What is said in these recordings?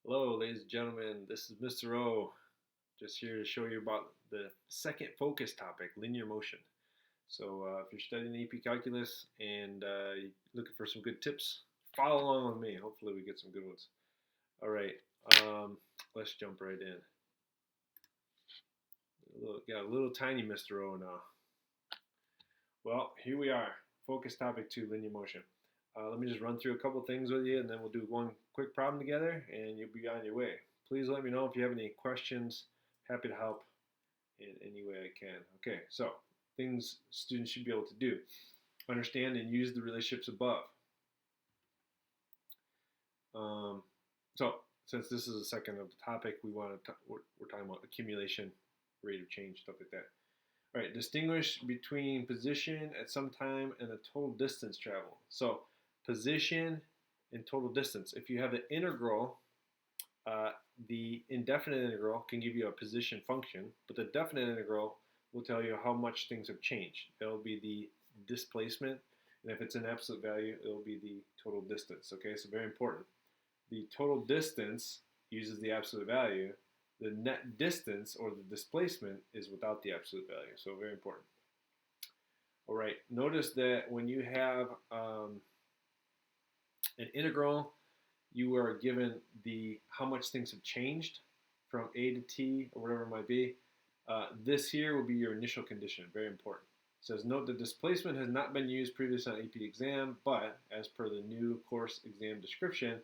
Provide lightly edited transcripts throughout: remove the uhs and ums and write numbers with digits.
Hello, ladies and gentlemen. This is Mr. O, just here to show you about the second focus topic, linear motion. So, if you're studying AP Calculus and you're looking for some good tips, follow along with me. Hopefully, we get some good ones. All right, um, let's jump right in. Got a little tiny Mr. O now. Well, here we are. Focus topic 2, linear motion. Let me just run through a couple things with you, and then we'll do one quick problem together, and you'll be on your way. Please let me know if you have any questions. Happy to help in any way I can. Okay, so things students should be able to do. Understand and use the relationships above. So since this is the second of the topic, we're talking about accumulation, rate of change, stuff like that. All right, distinguish between position at some time and the total distance traveled. So position and total distance. If you have the integral, the indefinite integral can give you a position function, but the definite integral will tell you how much things have changed. It'll be the displacement, and if it's an absolute value, it'll be the total distance. Okay, so very important. The total distance uses the absolute value. The net distance, or the displacement, is without the absolute value, so very important. All right, notice that when you have an integral, you are given the how much things have changed from A to T, or whatever it might be. This here will be your initial condition, very important. It says, note the displacement has not been used previously on AP exam, but as per the new course exam description,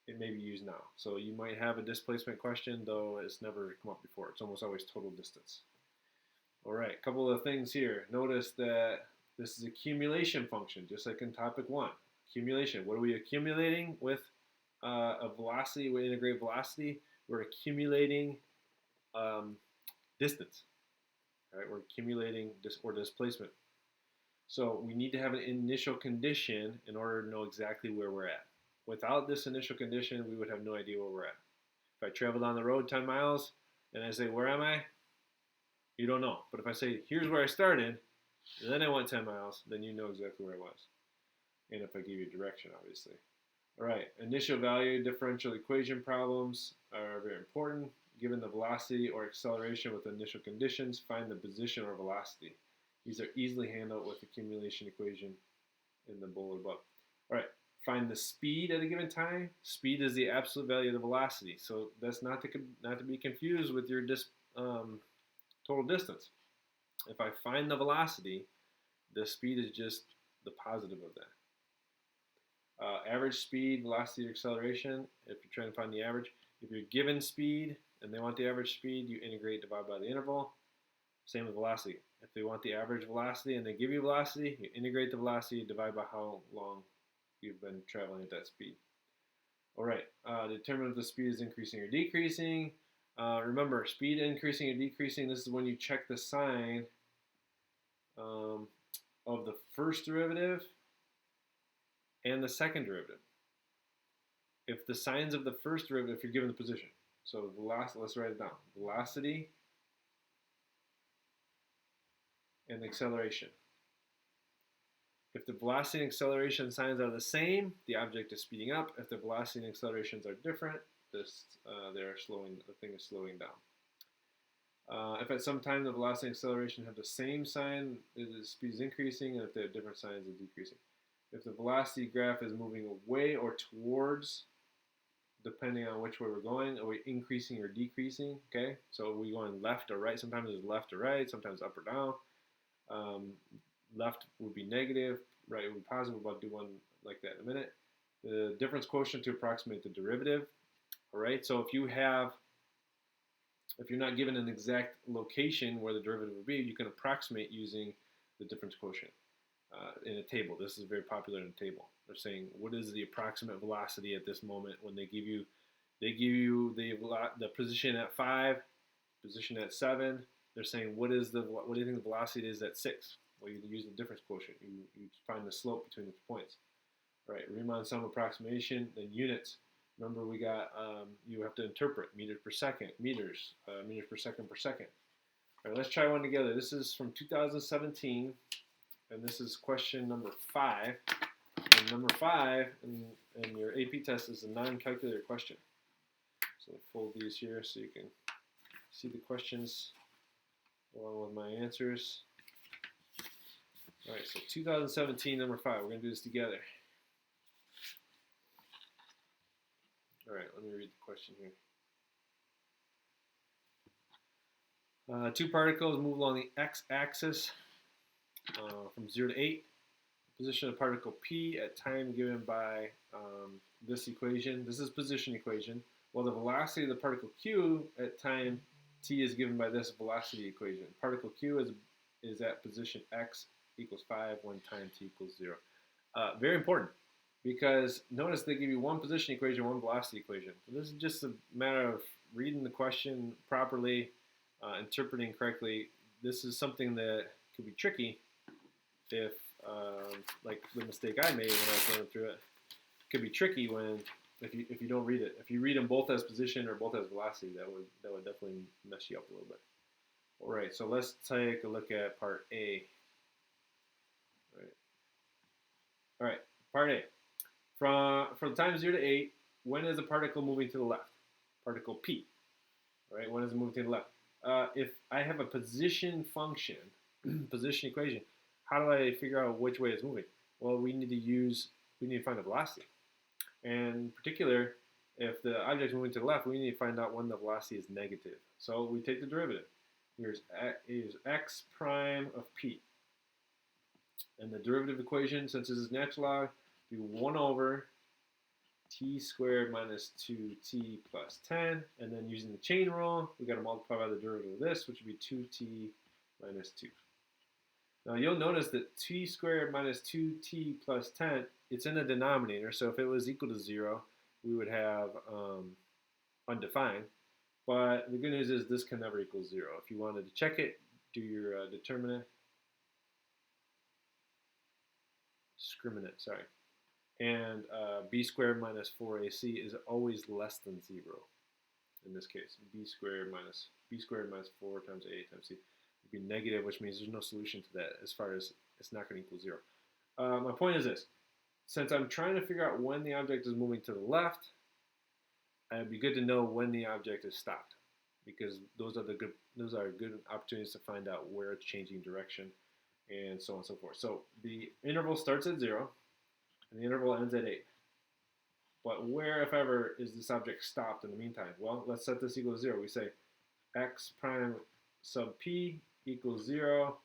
it may be used now. So you might have a displacement question, though it's never come up before. It's almost always total distance. All right, a couple of things here. Notice that this is accumulation function, just like in topic 1. Accumulation, what are we accumulating with a velocity? We integrate velocity. We're accumulating distance. All right, we're accumulating displacement. So we need to have an initial condition in order to know exactly where we're at. Without this initial condition, we would have no idea where we're at. If I travel down the road 10 miles and I say, where am I? You don't know. But if I say, here's where I started, and then I went 10 miles, then you know exactly where I was. And if I give you direction, obviously. All right, initial value differential equation problems are very important. Given the velocity or acceleration with initial conditions, find the position or velocity. These are easily handled with accumulation equation in the bullet above. All right, find the speed at a given time. Speed is the absolute value of the velocity. So that's not to be confused with your total distance. If I find the velocity, the speed is just the positive of that. Average speed, velocity, or acceleration, if you're trying to find the average. If you're given speed and they want the average speed, you integrate, divide by the interval. Same with velocity. If they want the average velocity and they give you velocity, you integrate the velocity, divide by how long you've been traveling at that speed. All right, determine if the speed is increasing or decreasing. Remember, speed increasing or decreasing, this is when you check the sign of the first derivative and the second derivative. If the signs of the first derivative, if you're given the position, so velocity, let's write it down. Velocity and the acceleration. If the velocity and acceleration signs are the same, the object is speeding up. If the velocity and accelerations are different, the thing is slowing down. If at some time the velocity and acceleration have the same sign, the speed is increasing, and if they have different signs, it's decreasing. If the velocity graph is moving away or towards, depending on which way we're going, are we increasing or decreasing? Okay, so are we going left or right? Sometimes it's left or right, sometimes up or down. Left would be negative, right would be positive. We'll do one like that in a minute. The difference quotient to approximate the derivative. All right, so if you're not given an exact location where the derivative would be, you can approximate using the difference quotient in a table. This is very popular in a table. They're saying, what is the approximate velocity at this moment when they give you the position at 5, position at 7. They're saying, what do you think the velocity is at 6? Well, you use the difference quotient. You find the slope between the points. All right, Riemann sum approximation, then units. Remember, we got you have to interpret meters per second, meters per second per second. All right, let's try one together. This is from 2017, and this is question number 5. And number 5 in your AP test is a non-calculator question. So fold these here so you can see the questions along with my answers. All right, so 2017, number 5. We're going to do this together. All right, let me read the question here. Two particles move along the x-axis from 0 to 8. Position of particle P at time given by this equation. This is position equation. While the velocity of the particle Q at time t is given by this velocity equation. Particle Q is at position x equals 5 when time t equals 0. Very important, because notice they give you one position equation, one velocity equation. So this is just a matter of reading the question properly, interpreting correctly. This is something that could be tricky if, like the mistake I made when I was going through it, could be tricky if you don't read it. If you read them both as position or both as velocity, that would definitely mess you up a little bit. All right, so let's take a look at part A. All right, part A. From time 0 to 8, when is a particle moving to the left? Particle P. All right, when is it moving to the left? If I have a position function, position equation, how do I figure out which way it's moving? Well, we need to find the velocity. And in particular, if the object is moving to the left, we need to find out when the velocity is negative. So we take the derivative. Here's x prime of P. And the derivative equation, since this is natural log, be 1 over t squared minus 2t plus 10. And then using the chain rule, we got to multiply by the derivative of this, which would be 2t minus 2. Now you'll notice that t squared minus 2t plus 10, it's in the denominator. So if it was equal to 0, we would have undefined. But the good news is this can never equal 0. If you wanted to check it, do your discriminant, sorry. And b squared minus 4ac is always less than 0 in this case. b squared minus 4 times a times c would be negative, which means there's no solution to that as far as it's not going to equal 0. My point is this. Since I'm trying to figure out when the object is moving to the left, it'd be good to know when the object is stopped, because those are good opportunities to find out where it's changing direction, and so on and so forth. So the interval starts at 0, and the interval ends at 8. But where, if ever, is this object stopped in the meantime? Well, let's set this equal to 0. We say x prime sub p equals 0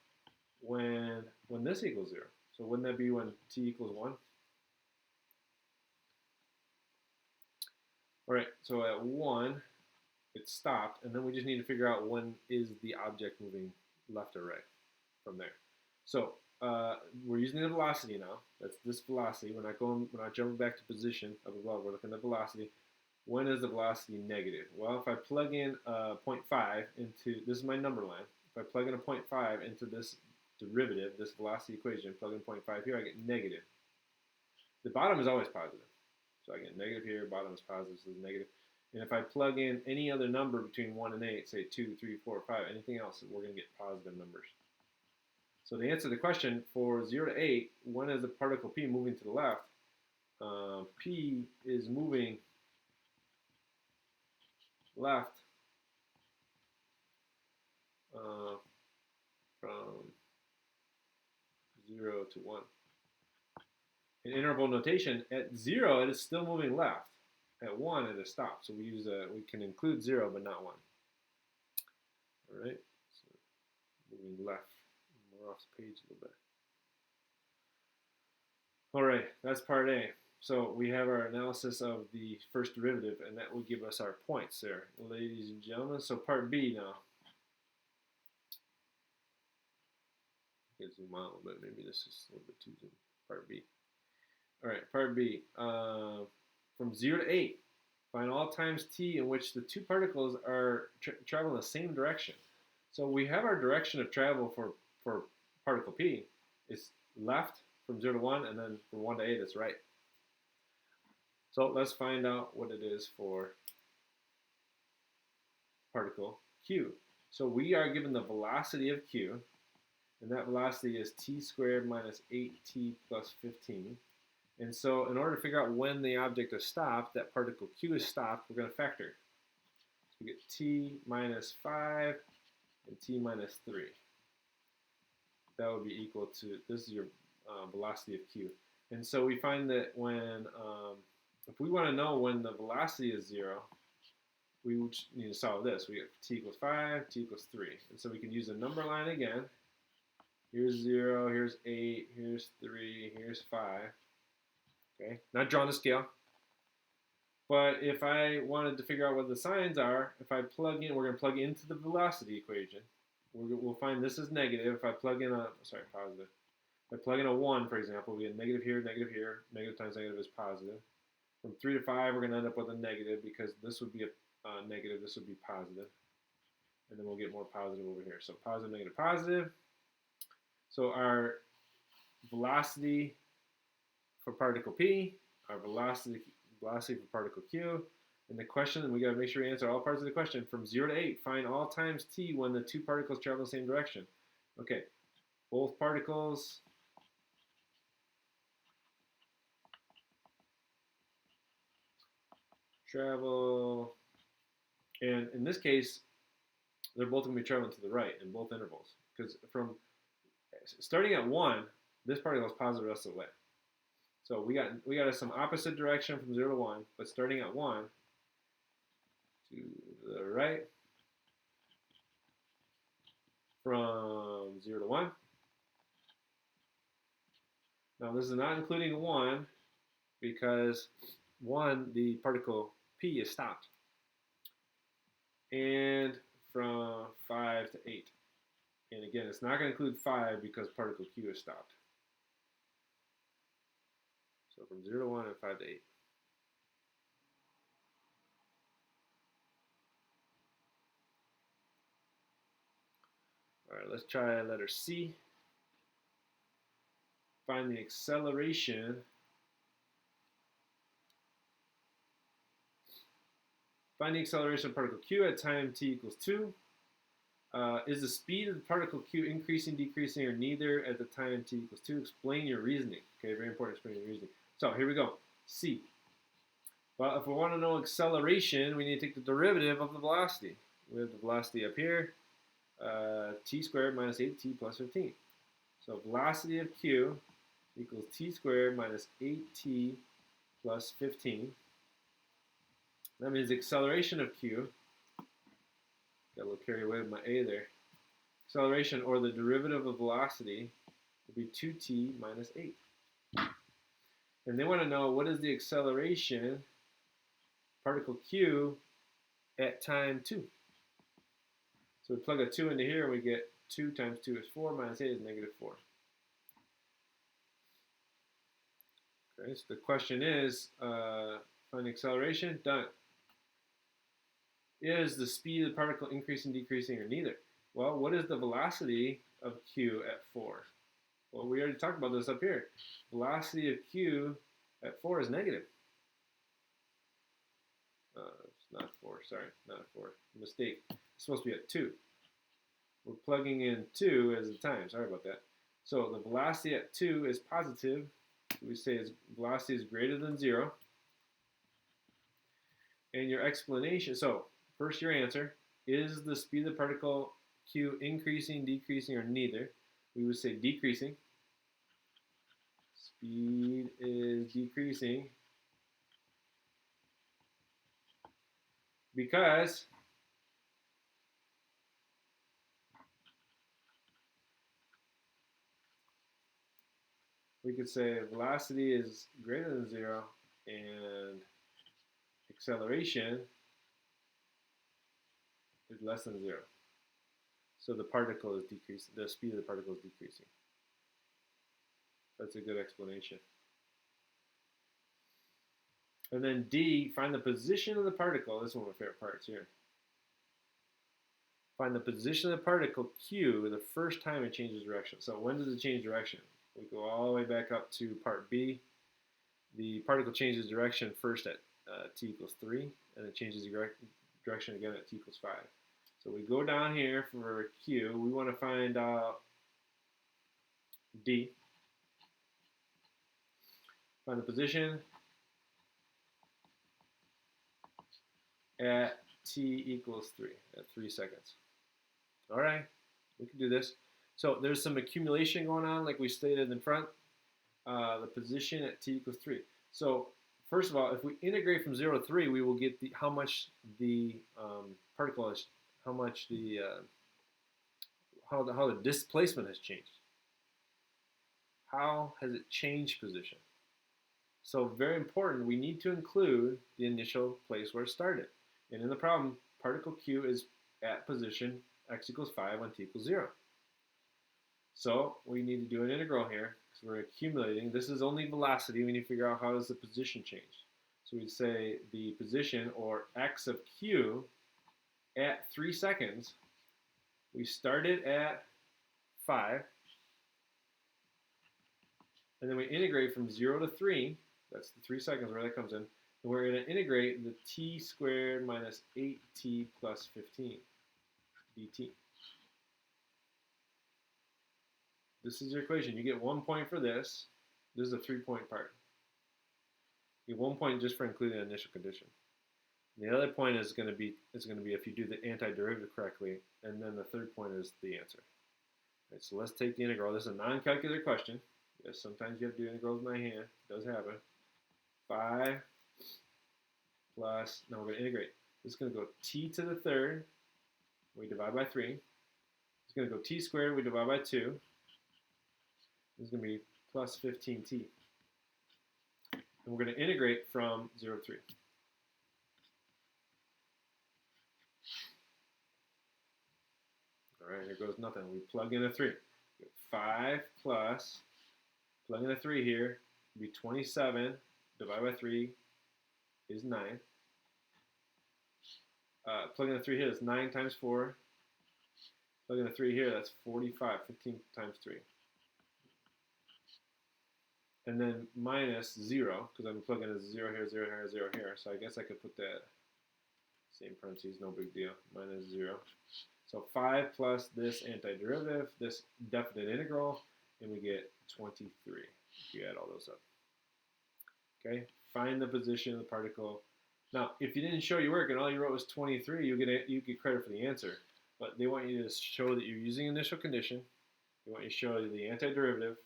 when this equals 0. So wouldn't that be when t equals 1? All right, so at 1, it stopped, and then we just need to figure out when is the object moving left or right from there. So we're using the velocity now. That's this velocity. We're not jumping back to position up above. We're looking at velocity. When is the velocity negative? Well, if I plug in 0.5 into, this is my number line. If I plug in a 0.5 into this derivative, this velocity equation, plug in 0.5 here, I get negative. The bottom is always positive. So I get negative here, bottom is positive, so it's negative. And if I plug in any other number between 1 and 8, say 2, 3, 4, 5, anything else, we're going to get positive numbers. So to answer the question, for 0 to 8, when is the particle P moving to the left? P is moving left from 0 to 1. In interval notation, at 0, it is still moving left. At 1, it is stopped. So we can include 0, but not 1. All right, so moving left. More off the page a little bit. All right, that's part A. So we have our analysis of the first derivative, and that will give us our points there, ladies and gentlemen. So part B now. I can zoom out a little bit. Maybe this is a little bit too zoom. Part B. All right, part B. From 0 to 8, find all times t in which the two particles are traveling the same direction. So we have our direction of travel for particle P. It's left from 0 to 1, and then from 1 to 8, it's right. So let's find out what it is for particle Q. So we are given the velocity of Q, and that velocity is t squared minus 8t plus 15. And so in order to figure out when the object is stopped, that particle Q is stopped, we're going to factor. we get t minus 5 and t minus 3. That would be equal to, this is your velocity of q. And so we find that when, if we want to know when the velocity is 0, we need to solve this. We get t equals 5, t equals 3. And so we can use the number line again. Here's 0, here's 8, here's 3, here's 5. Okay, not drawing the scale. But if I wanted to figure out what the signs are, if I plug in, we're going to plug into the velocity equation. We'll find this is negative. If I plug in a, sorry, positive. If I plug in a 1, for example, we get negative here, negative times negative is positive. From 3 to 5, we're going to end up with a negative because this would be a negative, this would be positive. And then we'll get more positive over here. So positive, negative, positive. So our velocity for particle P, our velocity for particle Q, and the question, and we got to make sure we answer all parts of the question. From 0 to 8, find all times t when the two particles travel the same direction. Okay, both particles travel, and in this case, they're both going to be traveling to the right in both intervals. Because from starting at 1, this particle is positive the rest of the way. So we got some opposite direction from 0 to 1, but starting at 1 to the right from 0 to 1. Now this is not including 1 because 1, the particle P is stopped. And from 5 to 8. And again, it's not going to include 5 because particle Q is stopped. So from 0 to 1 and 5 to 8. All right, let's try letter C. Find the acceleration. Find the acceleration of particle Q at time t equals 2. Is the speed of the particle Q increasing, decreasing, or neither at the time t equals 2? Explain your reasoning. Okay, very important, explain your reasoning. So here we go. C. Well, if we want to know acceleration, we need to take the derivative of the velocity. We have the velocity up here, t squared minus 8t plus 15. So velocity of Q equals t squared minus 8t plus 15. That means the acceleration of Q, got a little carried away with my A there, acceleration or the derivative of velocity will be 2t minus 8. And they want to know what is the acceleration particle Q at time 2. So we plug a 2 into here and we get 2 times 2 is 4 minus 8 is negative 4. Okay, so the question is, find the acceleration, done. Is the speed of the particle increasing, decreasing, or neither? Well, what is the velocity of Q at 4? Well, we already talked about this up here. Velocity of Q at 4 is negative. It's not 4, sorry, not 4. Mistake. It's supposed to be at 2. We're plugging in 2 as the time. Sorry about that. So the velocity at 2 is positive. We say its velocity is greater than 0. And your explanation, so first your answer, is the speed of the particle Q increasing, decreasing, or neither? We would say decreasing. Speed is decreasing because we could say velocity is greater than 0 and acceleration is less than 0. So the particle is decreasing, the speed of the particle is decreasing. That's a good explanation. And then D, find the position of the particle. This is one of my favorite parts here. Find the position of the particle Q the first time it changes direction. So when does it change direction? We go all the way back up to part B. The particle changes direction first at t equals 3, and it changes direction again at t equals 5. So we go down here for Q. We want to find out D. Find the position at t equals 3 at 3 seconds. All right, we can do this. So there's some accumulation going on, like we stated in front. The position at t equals 3. So first of all, if we integrate from 0 to 3, we will get how much the particle is, how the displacement has changed. How has it changed position? So very important, we need to include the initial place where it started. And in the problem, particle Q is at position x equals 5 when t equals 0. So we need to do an integral here because we're accumulating. This is only velocity. We need to figure out how does the position change. So we'd say the position, or x of Q, at 3 seconds. We started at 5. And then we integrate from 0 to 3. That's the 3 seconds where that comes in. And we're going to integrate the t squared minus 8t plus 15 dt. This is your equation. You get 1 point for this. This is a 3-point part. You get 1 point just for including an initial condition. And the other point is going to be if you do the antiderivative correctly, and then the third point is the answer. All right, so let's take the integral. This is a non-calculator question. Yes, sometimes you have to do integrals by hand. It does happen. 5 plus, now we're going to integrate. This is going to go t to the third. We divide by 3. It's going to go t squared. We divide by 2. This is going to be plus 15t. And we're going to integrate from 0 to 3. All right, here goes nothing. We plug in a 3. 5 plus, plug in a 3 here, it'll be 27 divided by 3 is 9. Plug in a 3 here, that's 9 times 4. Plug in a 3 here, that's 45, 15 times 3. And then minus 0, because I'm plugging a 0 here, 0 here, 0 here. So I guess I could put that same parentheses, no big deal, minus 0. So 5 plus this antiderivative, this definite integral, and we get 23 if you add all those up. Okay, find the position of the particle. Now, if you didn't show your work and all you wrote was 23, you get credit for the answer. But they want you to show that you're using initial condition. They want you to show the antiderivative.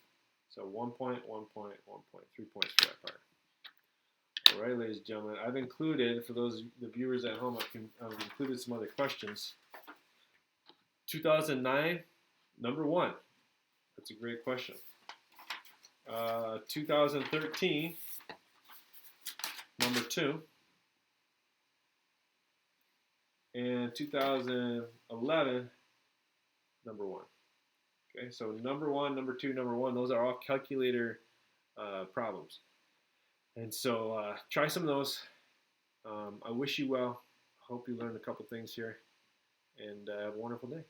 So 1 point, 1 point, 1 point, 3 points for that part. All right, ladies and gentlemen, I've included, for the viewers at home, I've included some other questions. 2009, number 1. That's a great question. 2013, number 2. And 2011, number 1. Okay, so number 1, number 2, number 1, those are all calculator problems. And so try some of those. I wish you well. I hope you learned a couple things here. And have a wonderful day.